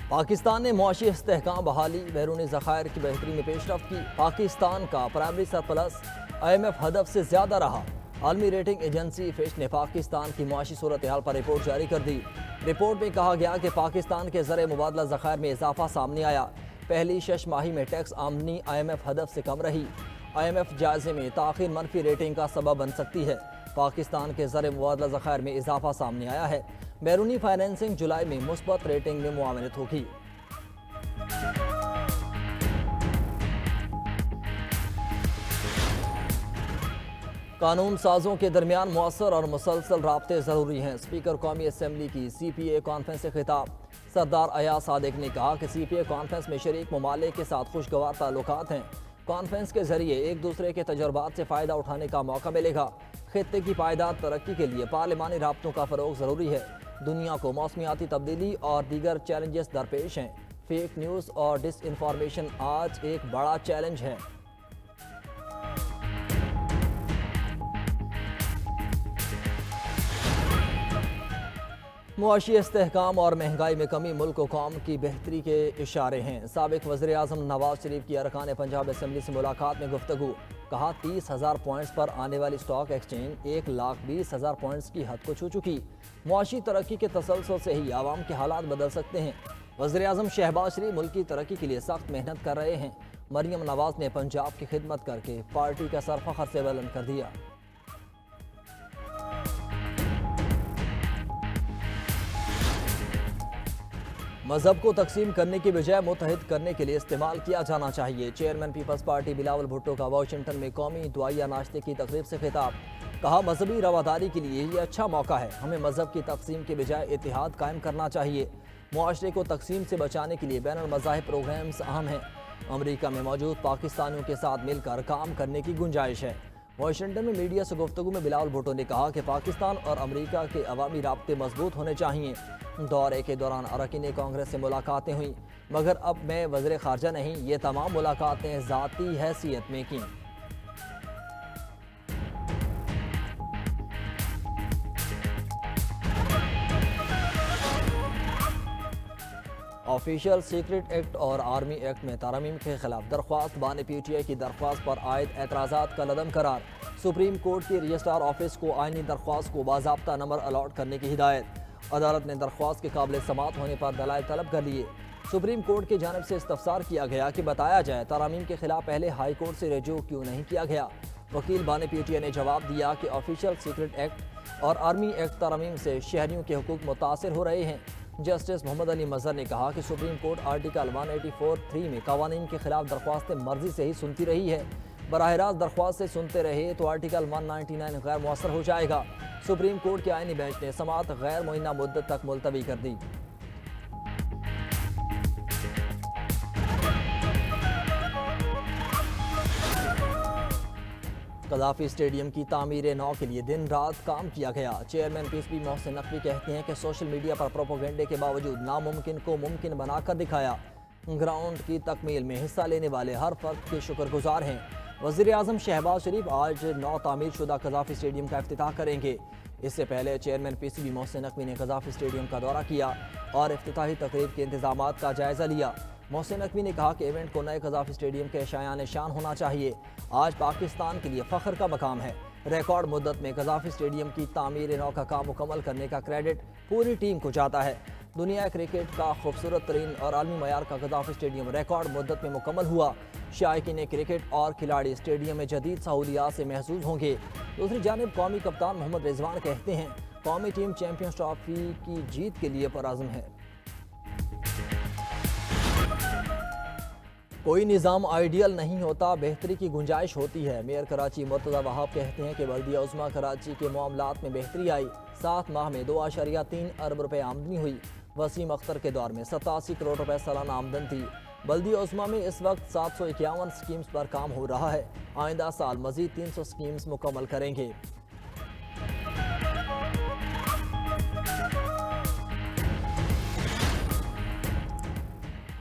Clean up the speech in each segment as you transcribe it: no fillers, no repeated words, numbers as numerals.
پاکستان نے معاشی استحکام بحالی بیرونی ذخائر کی بہتری میں پیش رفت کی۔ پاکستان کا پرائمری سرپلس IMF ہدف سے زیادہ رہا۔ عالمی ریٹنگ ایجنسی فچ نے پاکستان کی معاشی صورتحال پر رپورٹ جاری کر دی۔ رپورٹ میں کہا گیا کہ پاکستان کے زر مبادلہ ذخائر میں اضافہ سامنے آیا۔ پہلی 6 ماہی میں ٹیکس آمدنی IMF ہدف سے کم رہی۔ IMF جائزے میں تاخیر منفی ریٹنگ کا سبب بن سکتی ہے۔ پاکستان کے زر مبادلہ ذخائر میں اضافہ سامنے آیا ہے۔ بیرونی فائنینسنگ جولائی میں مثبت ریٹنگ میں معاونت ہوگی۔ قانون سازوں کے درمیان مؤثر اور مسلسل رابطے ضروری ہیں۔ اسپیکر قومی اسمبلی کی CPA کانفرنس سے خطاب۔ سردار ایاز صادق نے کہا کہ CPA کانفرنس میں شریک ممالک کے ساتھ خوشگوار تعلقات ہیں۔ کانفرنس کے ذریعے ایک دوسرے کے تجربات سے فائدہ اٹھانے کا موقع ملے گا۔ خطے کی پائیدار ترقی کے لیے پارلیمانی رابطوں کا فروغ ضروری ہے۔ دنیا کو موسمیاتی تبدیلی اور دیگر چیلنجز درپیش ہیں۔ فیک نیوز اور ڈس انفارمیشن آج ایک بڑا چیلنج ہے۔ معاشی استحکام اور مہنگائی میں کمی ملک و قوم کی بہتری کے اشارے ہیں۔ سابق وزیر اعظم نواز شریف کی ارکان پنجاب اسمبلی سے ملاقات میں گفتگو۔ کہا 30,000 پوائنٹس پر آنے والی سٹاک ایکسچینج 1,20,000 پوائنٹس کی حد کو چھو چکی۔ معاشی ترقی کے تسلسل سے ہی عوام کے حالات بدل سکتے ہیں۔ وزیر اعظم شہباز شریف ملک کی ترقی کے لیے سخت محنت کر رہے ہیں۔ مریم نواز نے پنجاب کی خدمت کر کے پارٹی کا سر فخر سے بلند کر دیا۔ مذہب کو تقسیم کرنے کی بجائے متحد کرنے کے لیے استعمال کیا جانا چاہیے۔ چیئرمین پیپلز پارٹی بلاول بھٹو کا واشنگٹن میں قومی دعائیہ ناشتے کی تقریب سے خطاب۔ کہا مذہبی رواداری کے لیے یہ اچھا موقع ہے۔ ہمیں مذہب کی تقسیم کے بجائے اتحاد قائم کرنا چاہیے۔ معاشرے کو تقسیم سے بچانے کے لیے بین المذاہب پروگرامز اہم ہیں۔ امریکہ میں موجود پاکستانیوں کے ساتھ مل کر کام کرنے کی گنجائش ہے۔ واشنگٹن میں میڈیا سے گفتگو میں بلاول بھٹو نے کہا کہ پاکستان اور امریکہ کے عوامی رابطے مضبوط ہونے چاہیے۔ دورے کے دوران اراکین کانگریس سے ملاقاتیں ہوئیں، مگر اب میں وزیر خارجہ نہیں، یہ تمام ملاقاتیں ذاتی حیثیت میں کیں۔ آفیشل سیکرٹ ایکٹ اور آرمی ایکٹ میں ترامیم کے خلاف درخواست بانی PTI کی درخواست پر عائد اعتراضات کا لدم قرار۔ سپریم کورٹ کی رجسٹرار آفس کو آئینی درخواست کو باضابطہ نمبر الاٹ کرنے کی ہدایت۔ عدالت نے درخواست کے قابل سماعت ہونے پر دلائل طلب کر لیے۔ سپریم کورٹ کی جانب سے استفسار کیا گیا کہ بتایا جائے ترامیم کے خلاف پہلے ہائی کورٹ سے رجوع کیوں نہیں کیا گیا۔ وکیل بانی PTI نے جواب دیا کہ آفیشل سیکرٹ ایکٹ اور آرمی ایکٹ ترامیم سے شہریوں کے حقوق متاثر ہو رہے ہیں۔ جسٹس محمد علی مظہر نے کہا کہ سپریم کورٹ آرٹیکل 184(3) میں قوانین کے خلاف درخواستیں مرضی سے ہی سنتی رہی ہے۔ براہ راست درخواست سے سنتے رہے تو آرٹیکل 199 غیر مؤثر ہو جائے گا۔ سپریم کورٹ کے آئینی بینچ نے سماعت غیر معینہ مدت تک ملتوی کر دی۔ قذافی اسٹیڈیم کی تعمیر نو کے لیے دن رات کام کیا گیا۔ چیئرمین PSP محسن نقوی کہتے ہیں کہ سوشل میڈیا پر پروپیگنڈے کے باوجود ناممکن کو ممکن بنا کر دکھایا۔ گراؤنڈ کی تکمیل میں حصہ لینے والے ہر فرد کے شکر گزار ہیں۔ وزیر اعظم شہباز شریف آج نو تعمیر شدہ قذافی اسٹیڈیم کا افتتاح کریں گے۔ اس سے پہلے چیئرمین PCB محسن نقوی نے قذافی اسٹیڈیم کا دورہ کیا اور افتتاحی تقریب کے انتظامات کا جائزہ لیا۔ محسن نقوی نے کہا کہ ایونٹ کو نئے قذافی اسٹیڈیم کے شایان شان ہونا چاہیے۔ آج پاکستان کے لیے فخر کا مقام ہے۔ ریکارڈ مدت میں قذافی اسٹیڈیم کی تعمیر نو کا کام مکمل کرنے کا کریڈٹ پوری ٹیم کو جاتا ہے۔ دنیا کرکٹ کا خوبصورت ترین اور عالمی معیار کا قذافی اسٹیڈیم ریکارڈ مدت میں مکمل ہوا۔ شائقین کرکٹ اور کھلاڑی اسٹیڈیم میں جدید سہولیات سے محظوظ ہوں گے۔ دوسری جانب قومی کپتان محمد رضوان کہتے ہیں قومی ٹیم چیمپئنز ٹرافی کی جیت کے لیے پرعزم ہے۔ کوئی نظام آئیڈیل نہیں ہوتا، بہتری کی گنجائش ہوتی ہے۔ میئر کراچی مرتضی وہاب کہتے ہیں کہ بلدیہ عظمیٰ کراچی کے معاملات میں بہتری آئی۔ 7 ماہ میں 2.3 ارب روپے آمدنی ہوئی۔ وسیم اختر کے دور میں 87 کروڑ روپے سالانہ آمدن تھی۔ بلدیہ عظمیٰ میں اس وقت 751 سکیمز پر کام ہو رہا ہے۔ آئندہ سال مزید 300 سکیمز مکمل کریں گے۔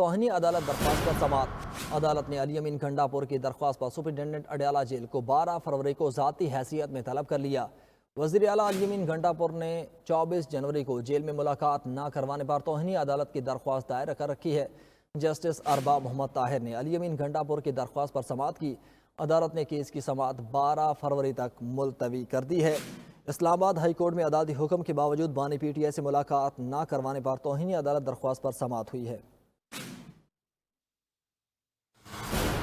توہین عدالت درخواست پر سماعت۔ عدالت نے علی امین گھنڈا پور کی درخواست پر سپرنٹینڈنٹ اڈیالہ جیل کو 12 فروری کو ذاتی حیثیت میں طلب کر لیا۔ وزیر اعلیٰ علی امین گھنٹا پور نے 24 جنوری کو جیل میں ملاقات نہ کروانے پر توہین عدالت کی درخواست دائر کر رکھی ہے۔ جسٹس ارباب محمد طاہر نے علی امین گھنٹا پور کی درخواست پر سماعت کی۔ عدالت نے کیس کی سماعت 12 فروری تک ملتوی کر دی ہے۔ اسلام آباد ہائی کورٹ میں عدالتی حکم کے باوجود بانی پی ٹی آئی سے ملاقات نہ کروانے پر توہین عدالت درخواست پر سماعت ہوئی ہے۔